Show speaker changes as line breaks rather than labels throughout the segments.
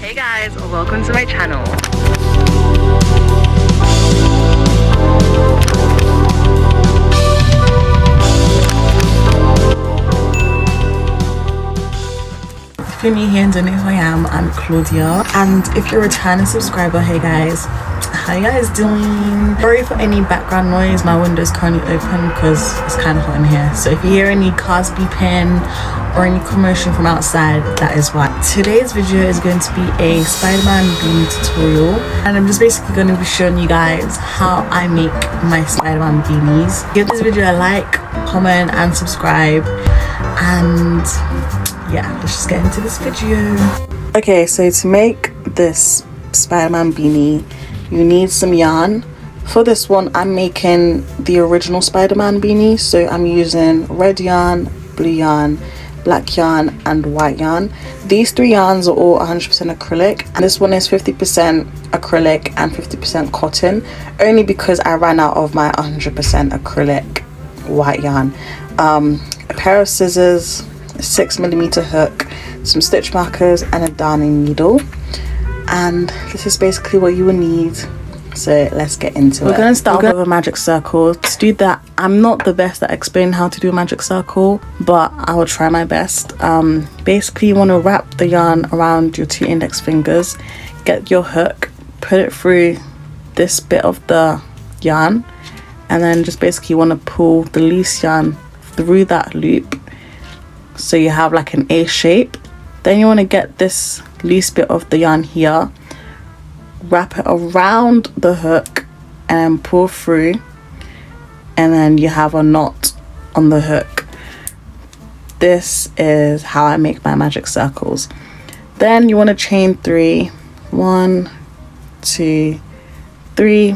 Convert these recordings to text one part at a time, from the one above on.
Hey guys, welcome to my channel. If you're new here and don't know who I am, I'm Claudia, and if you're a returning subscriber, hey guys, how you guys doing? Sorry for any background noise, my window's currently open because it's kind of hot in here, so if you hear any cars beeping or any commotion from outside, that is why. Today's video is going to be a Spider-Man beanie tutorial, and I'm just basically going to be showing you guys how I make my Spider-Man beanies. Give this video a like, comment and subscribe, and yeah, let's just get into this video. Okay, so to make this Spider-Man beanie, you need some yarn. For this one, I'm making the original Spider-Man beanie, so I'm using red yarn, blue yarn, black yarn and white yarn. These three yarns are all 100% acrylic, and this one is 50% acrylic and 50% cotton, only because I ran out of my 100% acrylic white yarn. A pair of scissors, a 6mm hook, some stitch markers and a darning needle, and this is basically what you will need. So let's get into it. We're going to start with a magic circle. To do that, I'm not the best at explaining how to do a magic circle, but I will try my best. Basically, you want to wrap the yarn around your 2 index fingers, get your hook, put it through this bit of the yarn, and then just basically want to pull the loose yarn through that loop so you have like an A shape. Then you want to get this loose bit of the yarn here, wrap it around the hook and pull through, and then you have a knot on the hook. This is how I make my magic circles. Then you want to chain 3, 1, 2, 3,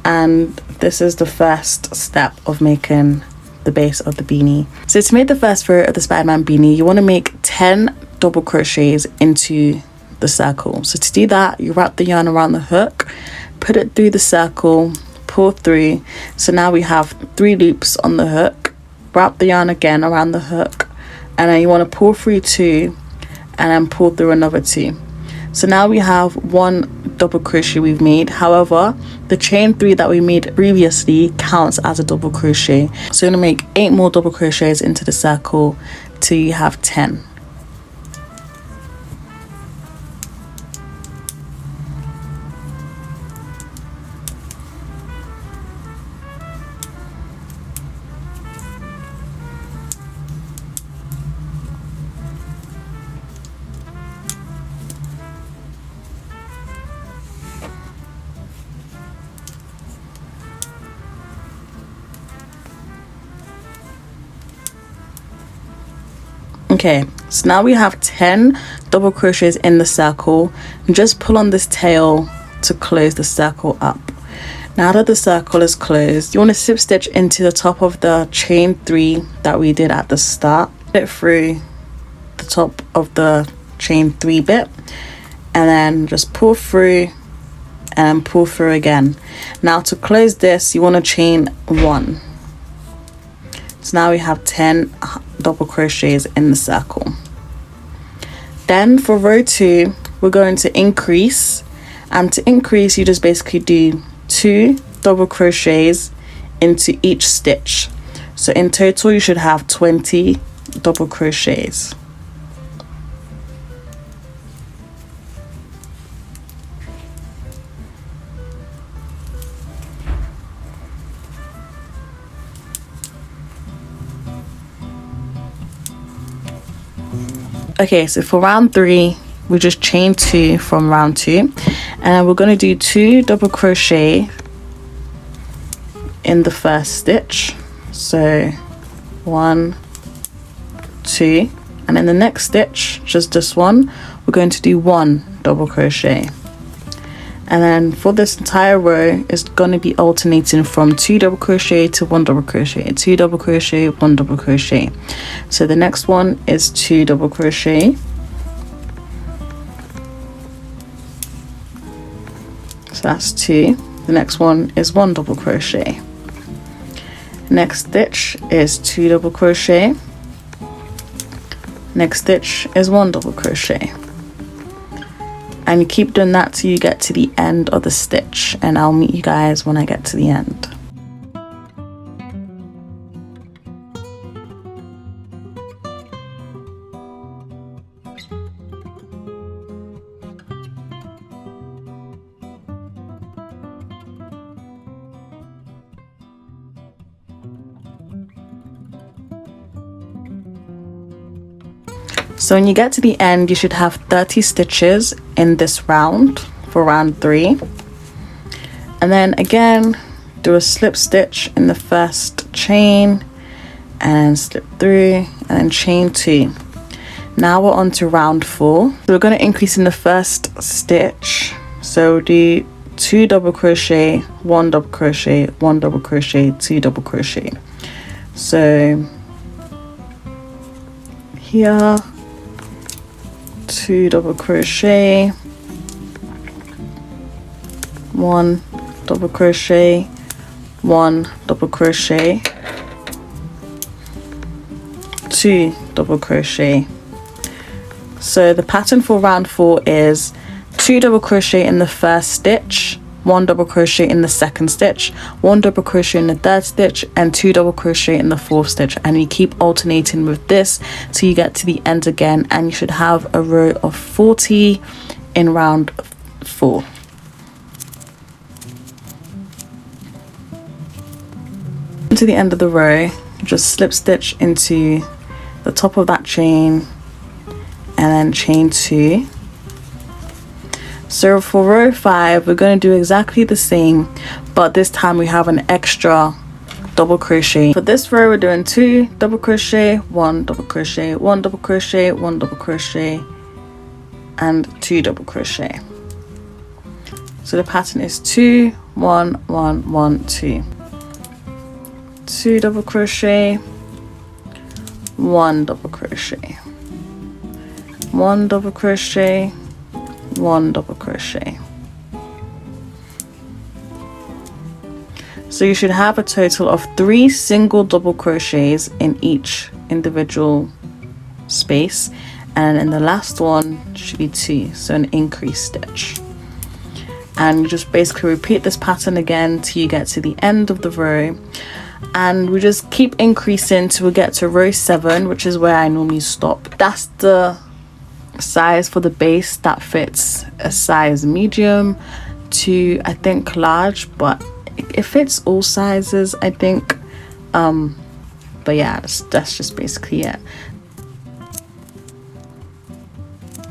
and this is the first step of making the base of the beanie. So to make the first row of the Spider-Man beanie, you want to make 10 double crochets into the circle. So to do that, you wrap the yarn around the hook, put it through the circle, pull through. So now we have 3 loops on the hook, wrap the yarn again around the hook, and then you want to pull through 2 and then pull through another 2. So now we have 1 double crochet we've made. However, the chain 3 that we made previously counts as a double crochet. So you're going to make 8 more double crochets into the circle till you have 10. Okay, so now we have 10 double crochets in the circle, and just pull on this tail to close the circle up. Now that the circle is closed, you want to slip stitch into the top of the chain 3 that we did at the start, put it through the top of the chain 3 bit, and then just pull through and pull through again. Now to close this, you want to chain 1. So now we have 10 double crochets in the circle. Then for row 2, we're going to increase, and to increase you just basically do 2 double crochets into each stitch. So in total you should have 20 double crochets. Okay, so for round 3, we just chain 2 from round 2, and then we're going to do 2 double crochet in the first stitch. So 1, 2, and in the next stitch, just this one, we're going to do 1 double crochet. And then for this entire row, it's going to be alternating from 2 double crochet to 1 double crochet, 2 double crochet, 1 double crochet. So the next one is 2 double crochet. So that's 2. The next one is 1 double crochet. Next stitch is 2 double crochet. Next stitch is 1 double crochet. and you keep doing that till you get to the end of the stitch, and I'll meet you guys when I get to the end. So when you get to the end, you should have 30 stitches in this round for round 3. And then again, do a slip stitch in the first chain and slip through and then chain 2. Now we're on to round 4. So we're going to increase in the first stitch. So do 2 double crochet, 1 double crochet, 1 double crochet, 2 double crochet. So here, 2 double crochet, 1 double crochet, 1 double crochet, 2 double crochet. So the pattern for round 4 is 2 double crochet in the first stitch, 1 double crochet in the second stitch, 1 double crochet in the third stitch, and 2 double crochet in the fourth stitch, and you keep alternating with this till you get to the end again, and you should have a row of 40 in round 4. To the end of the row, just slip stitch into the top of that chain and then chain 2. So for row 5, we're going to do exactly the same, but this time we have an extra double crochet. For this row, we're doing 2 double crochet, 1 double crochet, 1 double crochet, 1 double crochet, and 2 double crochet. So the pattern is 2 1 1 1 2, 2 double crochet, 1 double crochet, 1 double crochet, 1 double crochet. So you should have a total of 3 single double crochets in each individual space, and in the last one should be 2, so an increase stitch. And you just basically repeat this pattern again till you get to the end of the row, and we just keep increasing till we get to row 7, which is where I normally stop. That's the size for the base that fits a size medium to, I think, large, but it fits all sizes, I think. But yeah, that's just basically it.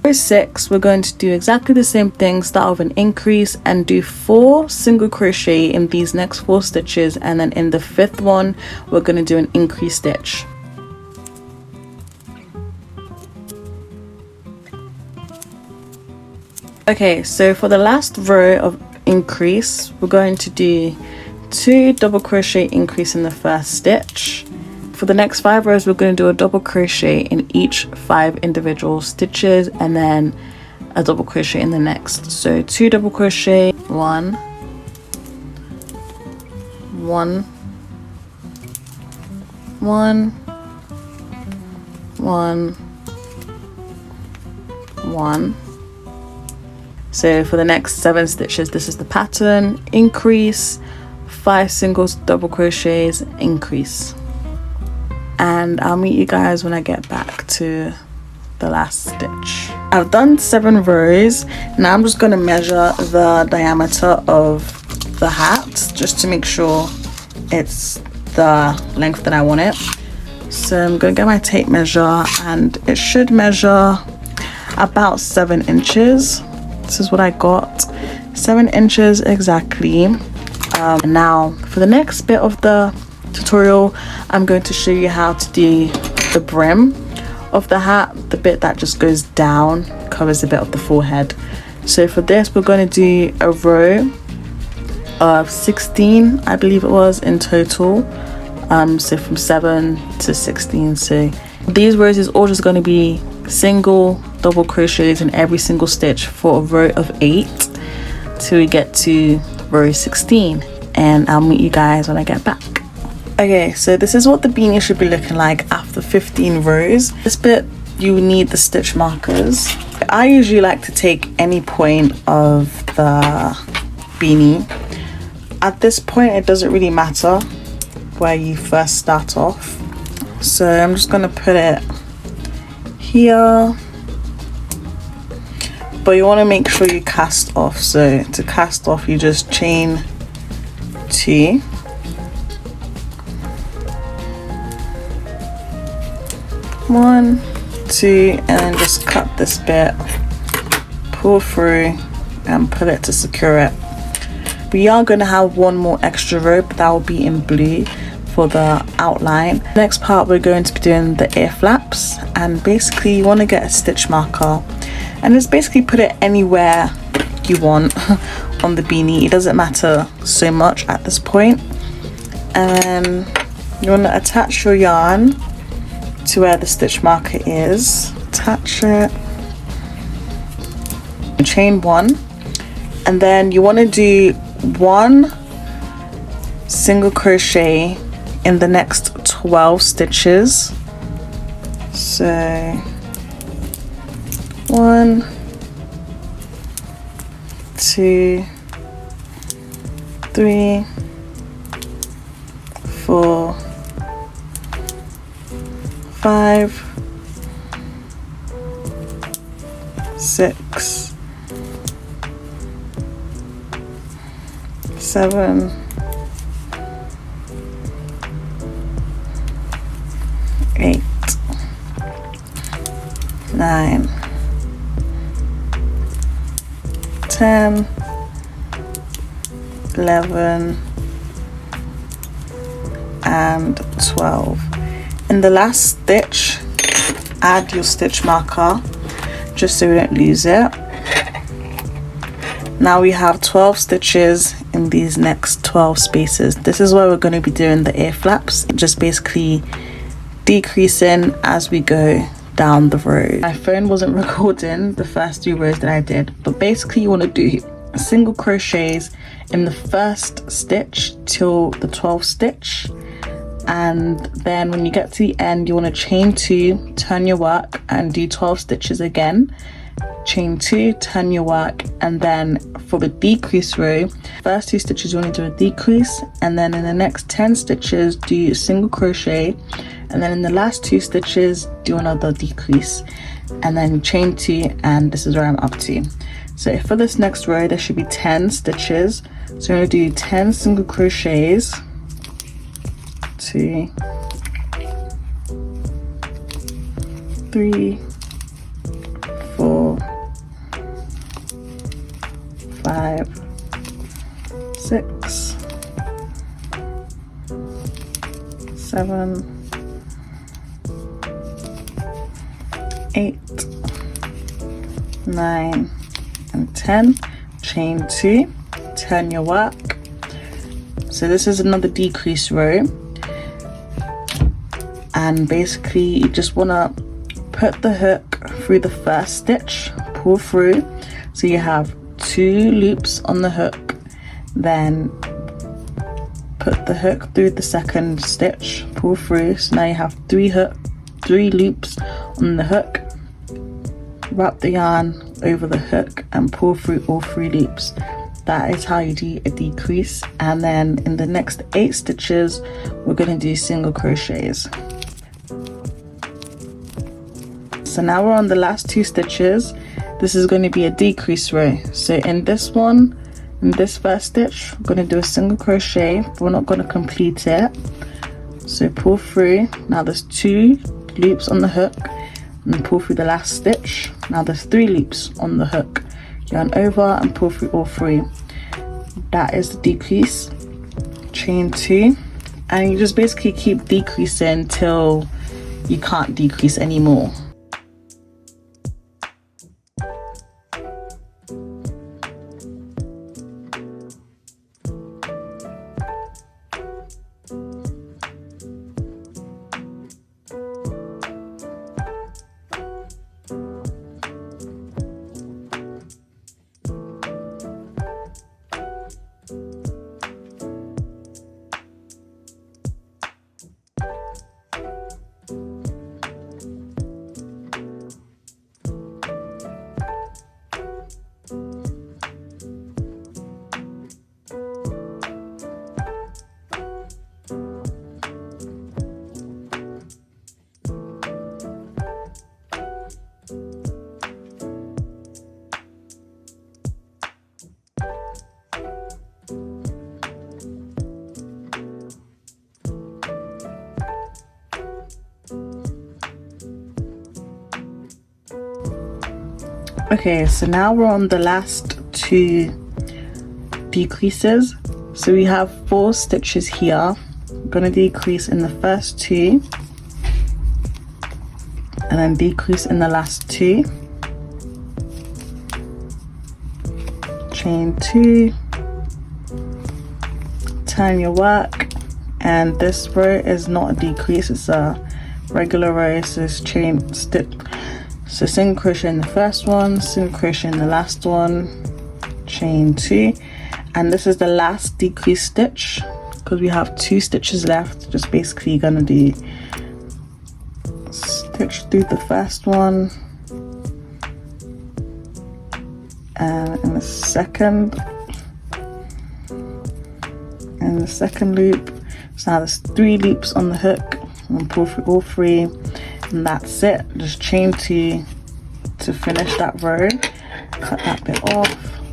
Row 6, we're going to do exactly the same thing. Start with an increase and do 4 single crochet in these next 4 stitches, and then in the 5th one we're going to do an increase stitch. Okay, so for the last row of increase, we're going to do 2 double crochet increase in the first stitch. For the next 5 rows, we're going to do a double crochet in each 5 individual stitches, and then a double crochet in the next. So 2 double crochet, 1 1 1 1 1. So for the next 7 stitches, this is the pattern: increase, 5 singles double crochets, increase. And I'll meet you guys when I get back to the last stitch. I've done 7 rows. Now I'm just going to measure the diameter of the hat just to make sure it's the length that I want it. So I'm going to get my tape measure, and it should measure about 7 inches. This is what I got, 7 inches exactly. Now for the next bit of the tutorial, I'm going to show you how to do the brim of the hat, the bit that just goes down, covers a bit of the forehead. So for this, we're going to do a row of 16, I believe it was, in total. So from 7 to 16. So these rows is all just going to be single double crochets in every single stitch for a row of 8 till we get to row 16, and I'll meet you guys when I get back. Okay, so this is what the beanie should be looking like after 15 rows. This bit, you need the stitch markers. I usually like to take any point of the beanie. At this point it doesn't really matter where you first start off, so I'm just gonna put it here, but you want to make sure you cast off. So to cast off, you just chain 2, 1, 2, and then just cut this bit, pull through and pull it to secure it. We are going to have one more extra row, but that will be in blue for the outline. Next part, we're going to be doing the ear flaps, and basically you want to get a stitch marker and just basically put it anywhere you want on the beanie. It doesn't matter so much at this point. And then you want to attach your yarn to where the stitch marker is, attach it, chain 1, and then you want to do 1 single crochet in the next 12 stitches. So 1, 2, 3, 4, 5, 6, 7, 8, 9, 10, 11, and 12. In the last stitch, add your stitch marker just so we don't lose it. Now we have 12 stitches in these next 12 spaces. This is where we're going to be doing the ear flaps, just basically decreasing as we go down the row. My phone wasn't recording the first 3 rows that I did, but basically you want to do single crochets in the first stitch till the 12th stitch, and then when you get to the end you want to chain 2, turn your work and do 12 stitches again, chain 2, turn your work, and then for the decrease row, first 2 stitches you want to do a decrease, and then in the next 10 stitches do a single crochet, and then in the last 2 stitches do another decrease, and then chain 2, and this is where I'm up to. So for this next row there should be 10 stitches, so I'm going to do 10 single crochets, 2, 3, 4, 5, 6, 7, 8, 9, and 10. Chain 2, turn your work. So this is another decrease row, and basically you just want to put the hook through the first stitch, pull through, so you have 2 loops on the hook, then put the hook through the second stitch, pull through, so now you have 3 loops on the hook, wrap the yarn over the hook and pull through all 3 loops. That is how you do a decrease. And then in the next 8 stitches we're going to do single crochets. So now we're on the last 2 stitches. This is going to be a decrease row. So in this one, in this first stitch, we're going to do a single crochet, but we're not going to complete it. So pull through. Now there's 2 loops on the hook, and pull through the last stitch. Now there's 3 loops on the hook, yarn over and pull through all 3. That is the decrease. Chain 2, and you just basically keep decreasing till you can't decrease anymore. Okay, so now we're on the last 2 decreases. So we have 4 stitches here. I'm gonna decrease in the first 2 and then decrease in the last 2, chain 2, turn your work, and this row is not a decrease, it's a regular row. So it's chain stitch, so single crochet in the first one, single crochet in the last one, chain 2, and this is the last decrease stitch because we have 2 stitches left. Just basically gonna do stitch through the first one and in the second loop. So now there's 3 loops on the hook, and pull through all 3, and that's it. Just chain 2 to finish that row, cut that bit off,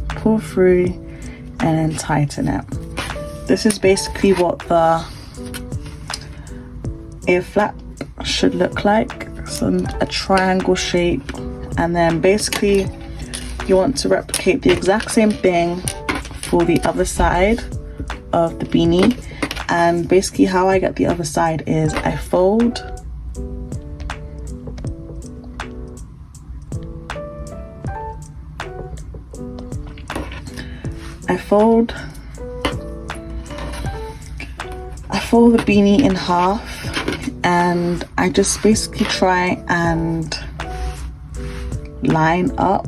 pull through, and then tighten it. This is basically what the ear flap should look like. So a triangle shape, and then basically you want to replicate the exact same thing for the other side of the beanie. And basically how I get the other side is I fold, the beanie in half, and I just basically try and line up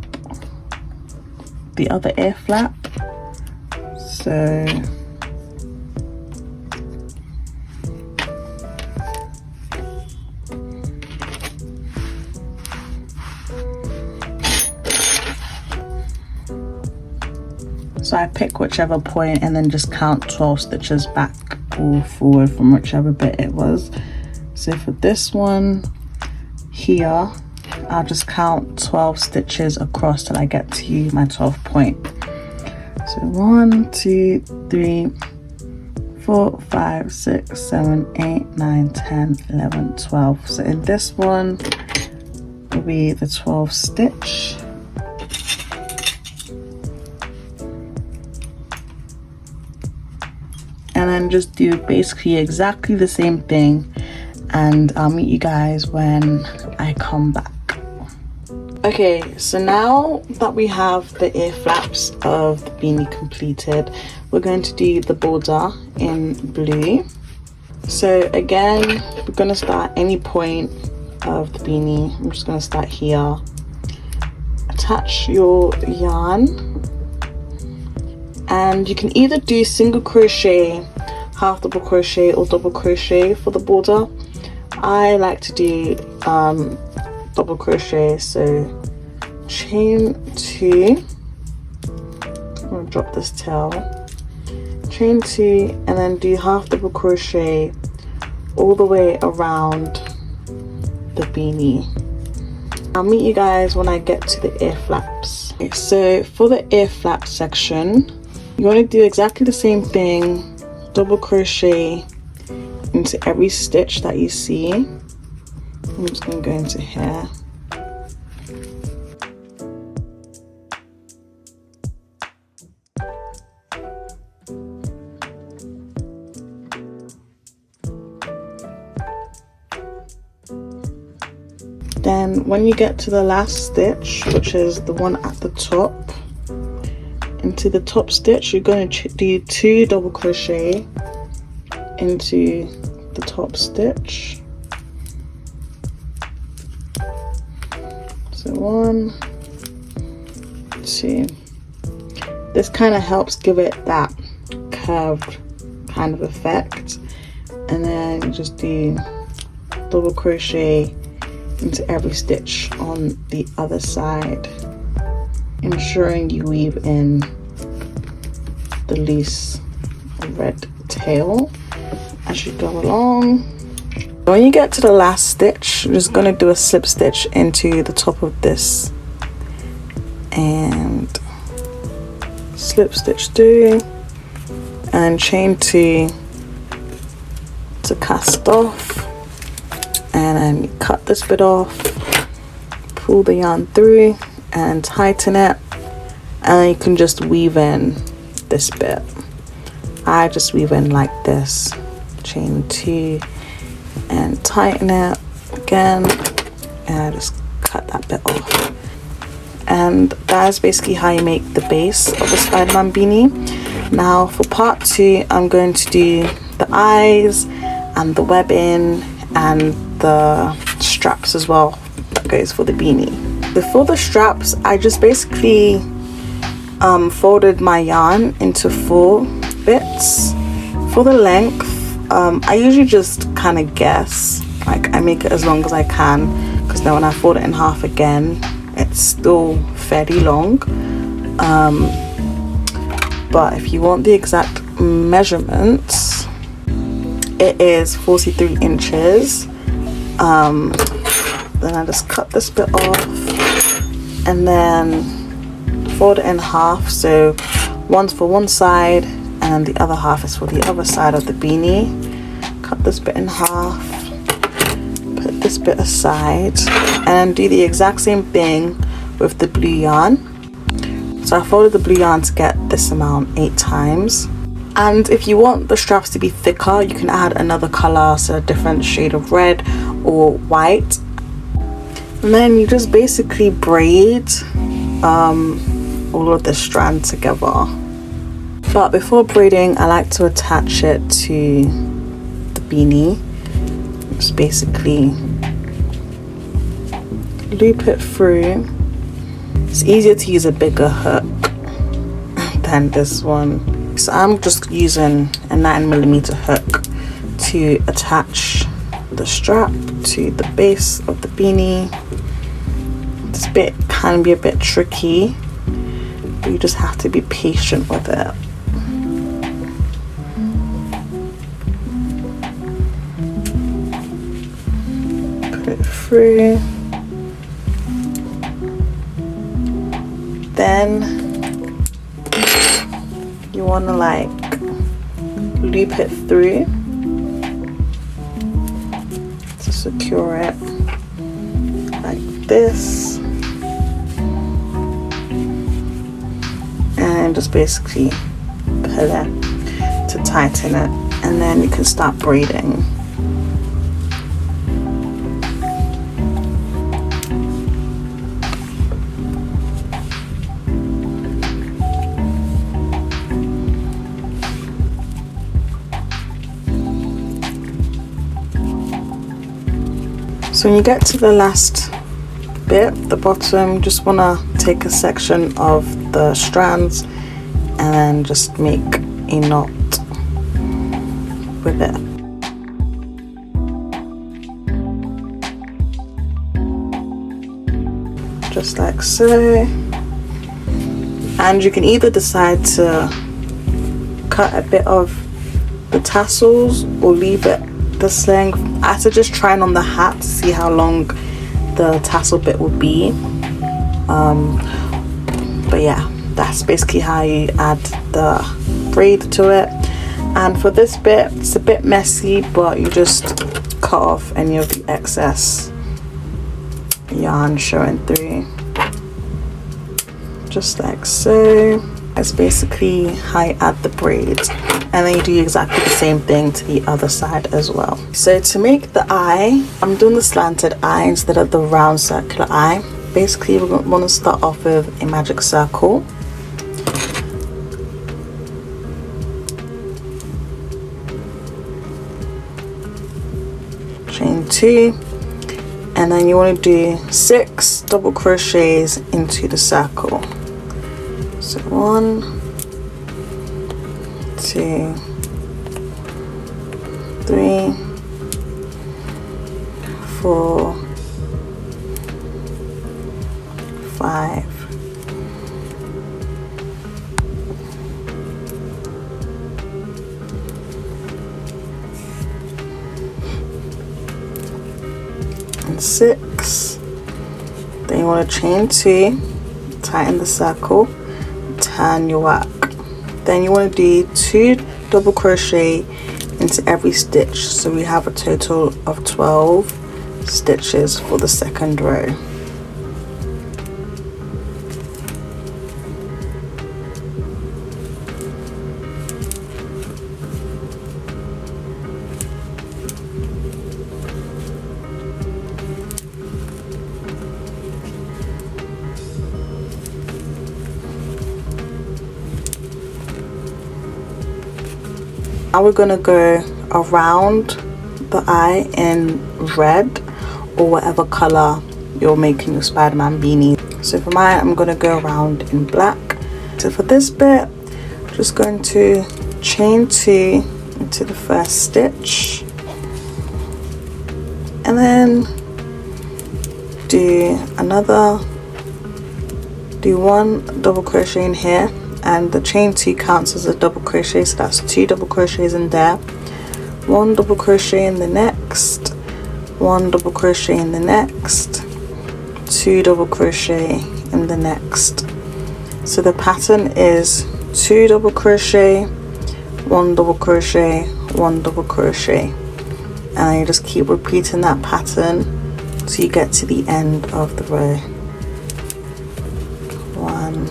the other ear flap. So I pick whichever point and then just count 12 stitches back or forward from whichever bit it was. So for this one here, I'll just count 12 stitches across till I get to my 12th point. So 1, 2, 3, 4, 5, 6, 7, 8, 9, 10, 11, 12. So in this one will be the 12th stitch. And then just do basically exactly the same thing, and I'll meet you guys when I come back. Okay, so now that we have the ear flaps of the beanie completed, we're going to do the border in blue. So again, we're going to start any point of the beanie. I'm just going to start here. Attach your yarn, and you can either do single crochet, half double crochet, or double crochet for the border. I like to do double crochet, so chain 2, I'm going to drop this tail, chain 2, and then do half double crochet all the way around the beanie. I'll meet you guys when I get to the ear flaps. Okay, so for the ear flap section, you want to do exactly the same thing, double crochet into every stitch that you see. I'm just going to go into here. Then when you get to the last stitch, which is the one at the top, into the top stitch, you're going to do 2 double crochet into the top stitch. So 1, 2. This kind of helps give it that curved kind of effect. And then you just do double crochet into every stitch on the other side, ensuring you weave in the loose red tail as you go along. When you get to the last stitch, you're just going to do a slip stitch into the top of this and slip stitch through and chain 2 to cast off, and then you cut this bit off, pull the yarn through, and tighten it, and you can just weave in this bit. I just weave in like this, chain 2 and tighten it again, and I just cut that bit off. And that's basically how you make the base of the Soiderman beanie. Now for part 2, I'm going to do the eyes and the webbing and the straps as well that goes for the beanie. Before the straps, I just basically folded my yarn into 4 bits. For the length, I usually just kind of guess, like I make it as long as I can, because then when I fold it in half again, it's still fairly long. But if you want the exact measurements, it is 43 inches. Then I just cut this bit off and then fold it in half, so one's for one side and the other half is for the other side of the beanie. Cut this bit in half, put this bit aside, and do the exact same thing with the blue yarn. So I folded the blue yarn to get this amount 8 times. And if you want the straps to be thicker, you can add another color, so a different shade of red or white. And then you just basically braid all of the strand together. But before braiding, I like to attach it to the beanie. Just basically loop it through. It's easier to use a bigger hook than this one, so I'm just using a 9mm hook to attach the strap to the base of the beanie. This bit can be a bit tricky, but you just have to be patient with it. Put it through. Then you want to like loop it through to secure it like this, and just basically pull it to tighten it, and then you can start braiding. So when you get to the last bit, the bottom, you just want to take a section of the strands and then just make a knot with it. Just like so. And you can either decide to cut a bit of the tassels or leave it this length. I suggest trying on the hat to see how long the tassel bit will be. But yeah, that's basically how you add the braid to it. And for this bit, it's a bit messy, but you just cut off any of the excess yarn showing through, just like so. That's basically how you add the braid, and then you do exactly the same thing to the other side as well. So to make the eye, I'm doing the slanted eye instead of the round circular eye. Basically, we're going to want to start off with a magic circle. Chain 2, and then you want to do 6 double crochets into the circle. So 1, 2, 3, 4, 5, 6. Then you want to chain 2, tighten the circle, turn your work. Then you want to do 2 double crochet into every stitch, so we have a total of 12 stitches for the second row. Now we're gonna go around the eye in red or whatever color you're making your Spider-Man beanie. So for mine, I'm gonna go around in black. So for this bit, I'm just going to chain 2 into the first stitch, and then do 1 double crochet in here, and the chain 2 counts as a double crochet, so that's 2 double crochets in there, 1 double crochet in the next, 1 double crochet in the next, 2 double crochet in the next. So the pattern is 2 double crochet, 1 double crochet, 1 double crochet, and you just keep repeating that pattern till you get to the end of the row. 1,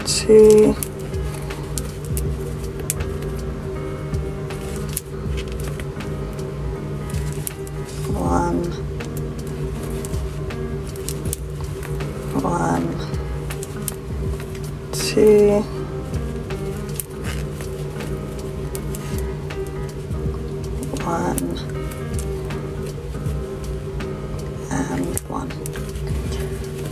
2, 1, 2, 1, and 1.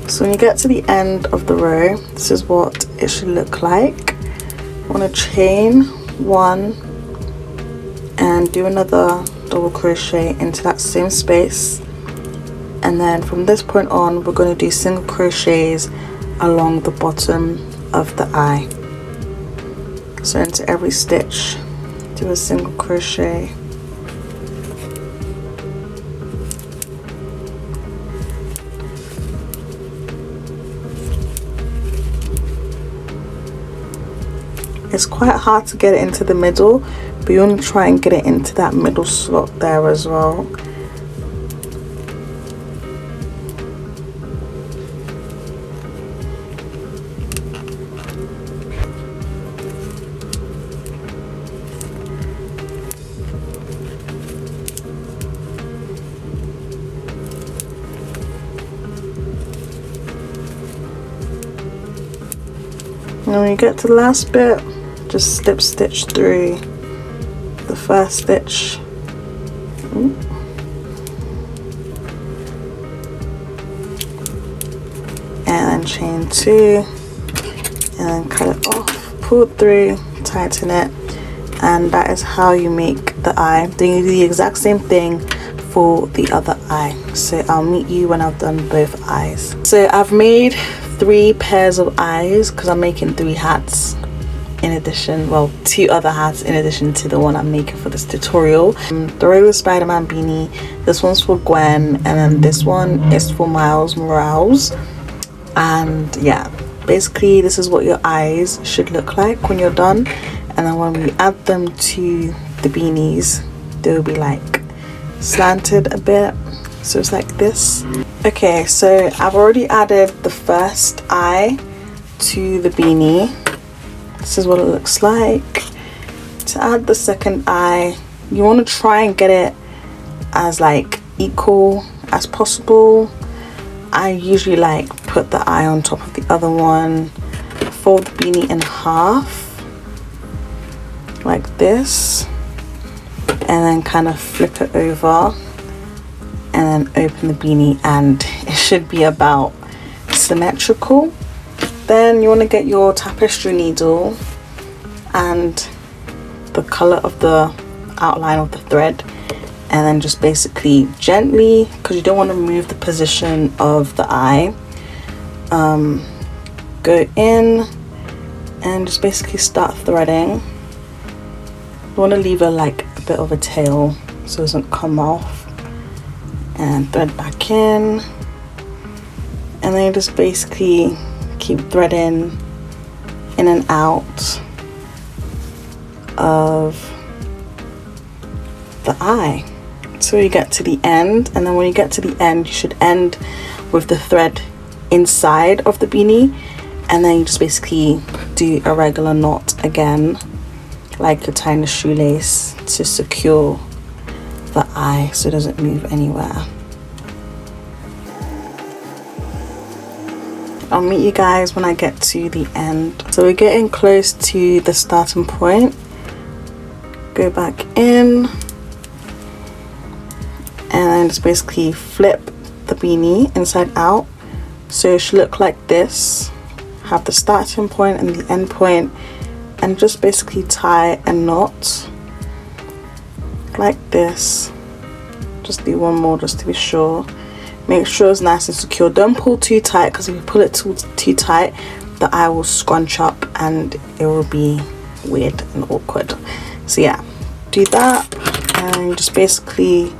So when you get to the end of the row, this is what it should look like. You want to chain 1 and do another double crochet into that same space, and then from this point on we're going to do single crochets along the bottom of the eye. So into every stitch do a single crochet. It's quite hard to get it into the middle, but you want to try and get it into that middle slot there as well. And when you get to the last bit, just slip stitch through the first stitch. And then chain 2, and then cut it off, pull it through, tighten it, and that is how you make the eye. Then you do the exact same thing for the other eye. So I'll meet you when I've done both eyes. So I've made 3 pairs of eyes because I'm making 3 hats in addition, well, 2 other hats in addition to the one I'm making for this tutorial. The regular Spider-Man beanie, this one's for Gwen, and then this one is for Miles Morales. And yeah, basically this is what your eyes should look like when you're done, and then when we add them to the beanies, they'll be like slanted a bit, so it's like this. Okay, so I've already added the first eye to the beanie. This is what it looks like. To add the second eye, you want to try and get it as like equal as possible. I usually like put the eye on top of the other one, fold the beanie in half like this, and then kind of flip it over and then open the beanie, and it should be about symmetrical. Then you want to get your tapestry needle and the color of the outline of the thread, and then just basically gently, because you don't want to move the position of the eye, go in and just basically start threading. You want to leave like a bit of a tail so it doesn't come off, and thread back in, and then you just basically keep threading in and out of the eye till you get to the end. And then when you get to the end, you should end with the thread inside of the beanie, and then you just basically do a regular knot again, like you're tying a shoelace, to secure the eye so it doesn't move anywhere. I'll meet you guys when I get to the end. So we're getting close to the starting point. Go back in and then just basically flip the beanie inside out, so it should look like this. Have the starting point and the end point, and just basically tie a knot like this. Just do one more just to be sure. Make sure it's nice and secure. Don't pull too tight, because if you pull it too tight, the eye will scrunch up and it will be weird and awkward. So yeah, do that and just basically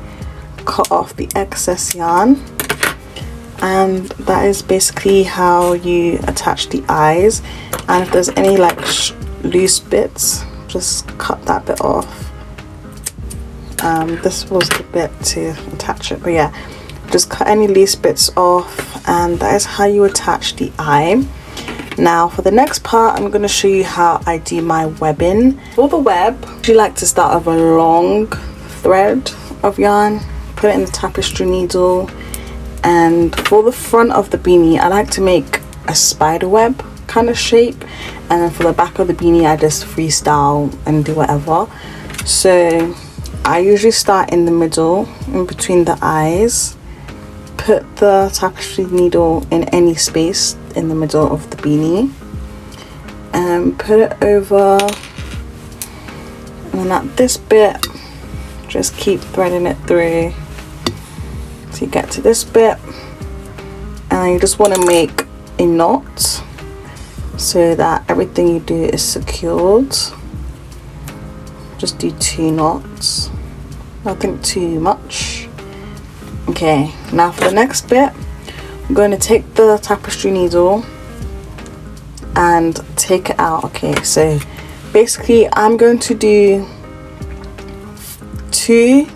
cut off the excess yarn, and that is basically how you attach the eyes. And if there's any like loose bits, just cut that bit off. This was the bit to attach it, but yeah, just cut any loose bits off, and that is how you attach the eye. Now for the next part, I'm going to show you how I do my webbing. For the web, I like to start with a long thread of yarn, put it in the tapestry needle, and for the front of the beanie I like to make a spider web kind of shape, and then for the back of the beanie I just freestyle and do whatever. So I usually start in the middle, in between the eyes, put the tapestry needle in any space in the middle of the beanie, and put it over, and then at this bit just keep threading it through till you get to this bit, and then you just want to make a knot so that everything you do is secured. Just do 2 knots, nothing too much. Okay, now for the next bit, I'm going to take the tapestry needle and take it out. Okay, so basically I'm going to do two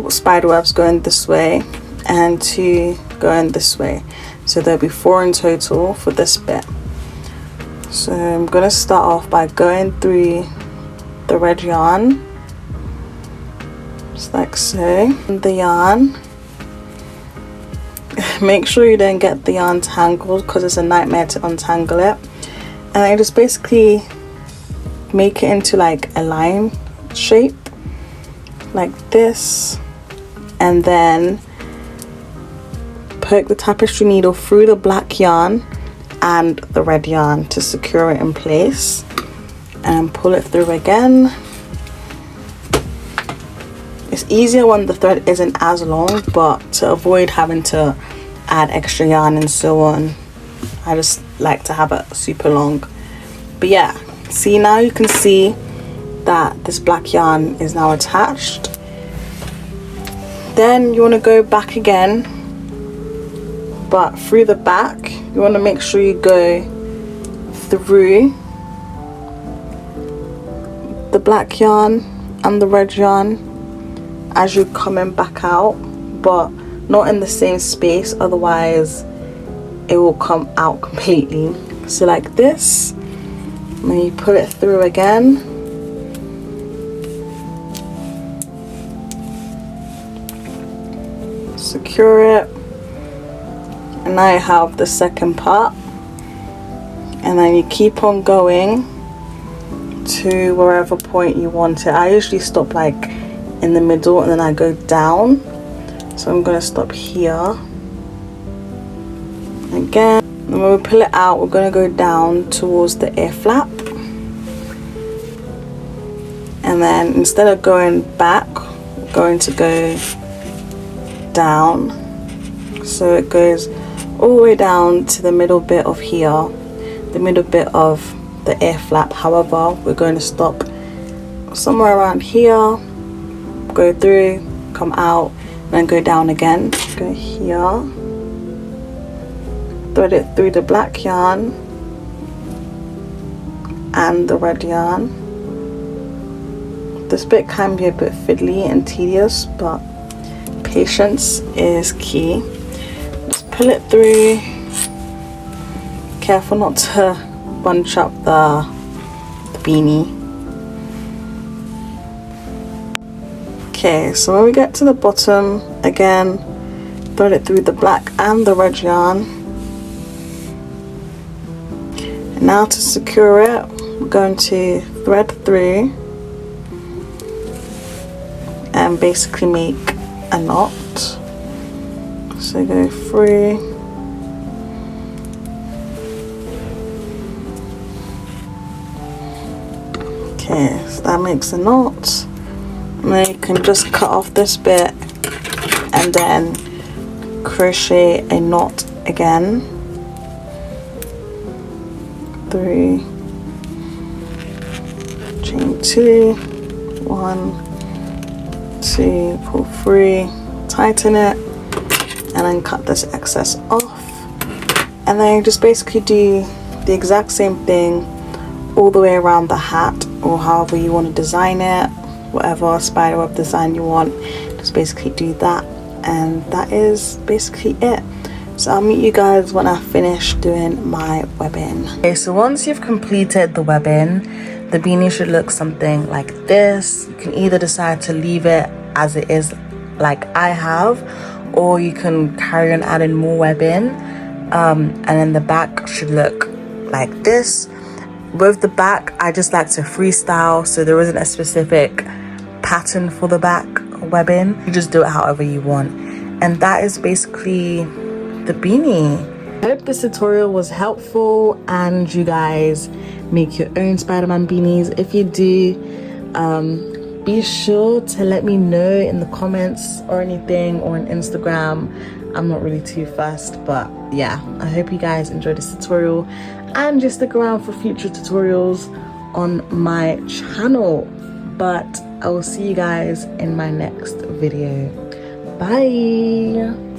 spider webs going this way and 2 going this way, so there'll be 4 in total for this bit. So I'm going to start off by going through the red yarn, just like so. The yarn, make sure you don't get the yarn tangled, because it's a nightmare to untangle it. And I just basically make it into like a line shape like this, and then poke the tapestry needle through the black yarn and the red yarn to secure it in place, and pull it through again. It's easier when the thread isn't as long, but to avoid having to add extra yarn and so on, I just like to have it super long. But yeah, see, now you can see that this black yarn is now attached. Then you want to go back again, but through the back you want to make sure you go through the black yarn and the red yarn as you're coming back out, but not in the same space, otherwise it will come out completely. So like this, and then you put it through again, secure it, and now you have the second part. And then you keep on going to wherever point you want it. I usually stop like in the middle and then I go down, so I'm going to stop here again. And when we pull it out, we're going to go down towards the ear flap, and then instead of going back, we're going to go down, so it goes all the way down to the middle bit of here, the middle bit of the ear flap. However, we're going to stop somewhere around here, go through, come out, then go down again, go here, thread it through the black yarn and the red yarn. This bit can be a bit fiddly and tedious, but patience is key. Just pull it through, careful not to bunch up the beanie. Okay, so when we get to the bottom, again, thread it through the black and the red yarn, Now to secure it, we're going to thread through and basically make a knot. So go through, okay, so that makes a knot, and then you can just cut off this bit and then crochet a knot again. 3, chain 2, 1, 2, pull 3, tighten it, and then cut this excess off. And then you just basically do the exact same thing all the way around the hat, or however you want to design it, whatever spiderweb design you want, just basically do that. And that is basically it. So I'll meet you guys when I finish doing my webbing. Okay, so once you've completed the webbing, the beanie should look something like this. You can either decide to leave it as it is like I have, or you can carry on adding more webbing, and then the back should look like this. With the back, I just like to freestyle, so there isn't a specific pattern for the back webbing. You just do it however you want. And that is basically the beanie. I hope this tutorial was helpful and you guys make your own Spider-Man beanies. If you do, be sure to let me know in the comments or anything, or on Instagram. I'm not really too fussed, but yeah, I hope you guys enjoyed this tutorial, and just stick around for future tutorials on my channel. But I will see you guys in my next video. Bye.